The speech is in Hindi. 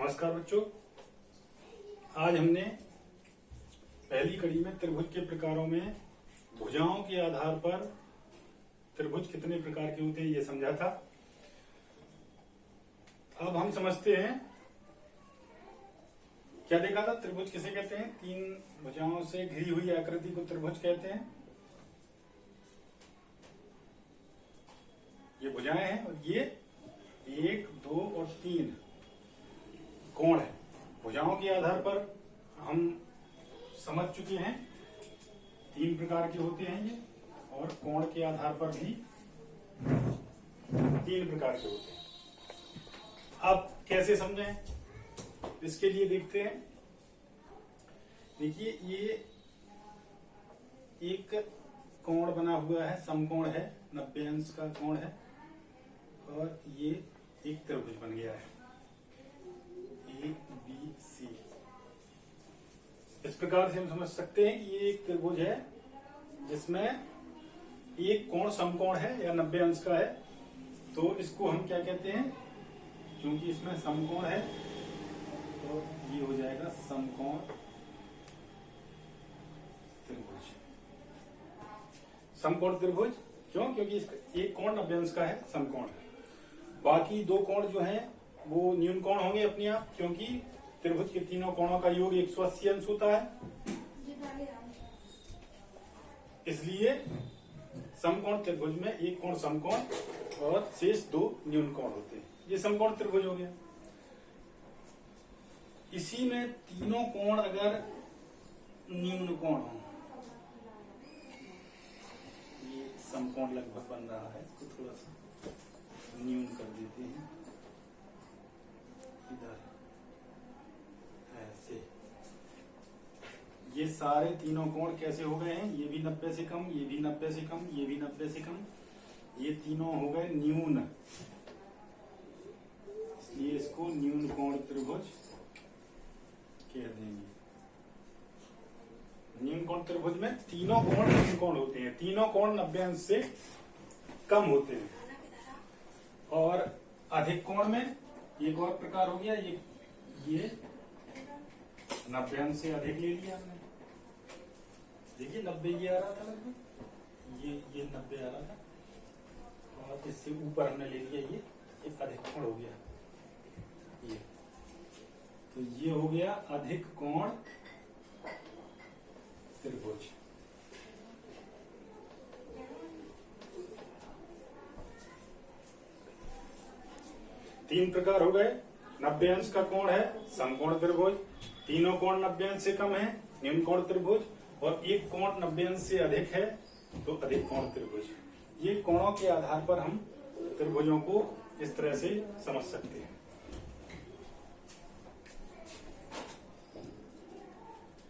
नमस्कार बच्चों। आज हमने पहली कड़ी में त्रिभुज के प्रकारों में भुजाओं के आधार पर त्रिभुज कितने प्रकार के होते हैं ये समझा था। अब हम समझते हैं क्या देखा था। त्रिभुज किसे कहते हैं? तीन भुजाओं से घिरी हुई आकृति को त्रिभुज कहते हैं। ये भुजाएं हैं और ये 1, 2 और 3 कोण है। भुजाओं के आधार पर हम समझ चुके हैं 3 प्रकार के होते हैं ये, और कोण के आधार पर भी 3 प्रकार के होते हैं। अब कैसे समझें इसके लिए देखते हैं। देखिए ये एक कोण बना हुआ है, समकोण है, 90 अंश का कोण है और ये एक त्रिभुज बन गया है ABC। इस प्रकार से हम समझ सकते हैं कि ये एक त्रिभुज है जिसमें एक कोण समकोण है या 90 अंश का है। तो इसको हम क्या कहते हैं? क्योंकि इसमें समकोण है तो ये हो जाएगा समकोण त्रिभुज। समकोण त्रिभुज क्यों? क्योंकि इसका एक कोण 90 अंश का है, समकोण है। बाकी 2 कोण जो हैं वो न्यून कोण होंगे अपने आप, क्योंकि त्रिभुज के तीनों कोणों का योग 180 अंश होता है। इसलिए समकोण त्रिभुज में एक कोण समकोण और शेष 2 न्यून कोण होते हैं। ये समकोण त्रिभुज हो गया। इसी में तीनों कोण अगर न्यून कोण हो, ये समकोण लगभग बन रहा है, इसको थोड़ा सा न्यून कर देते हैं इधर ऐसे। ये सारे तीनों कोण कैसे हो गए हैं? ये भी 90 से कम, ये भी 90 से कम, ये भी 90 से कम। ये तीनों हो गए न्यून, इसलिए इसको न्यून कोण त्रिभुज कह देंगे। न्यून कोण त्रिभुज में तीनों कोण न्यून कोण होते हैं, तीनों कोण 90 अंश से कम होते हैं। और अधिक कोण में एक और प्रकार हो गया, ये 90 अंश से अधिक ले लिया हमने। देखिए 90 ये आ रहा था लगभग, ये 90 आ रहा था और इससे ऊपर हमने ले लिया ये एक अधिक कोण हो गया ये। तो ये हो गया अधिक कोण त्रिभुज। तीन प्रकार हो गए। 90 अंश का कोण है समकोण त्रिभुज, तीनों कोण 90 अंश से कम है न्यून कोण त्रिभुज, और एक कोण 90 अंश से अधिक है तो अधिक कोण त्रिभुज। ये कोणों के आधार पर हम त्रिभुजों को इस तरह से समझ सकते हैं।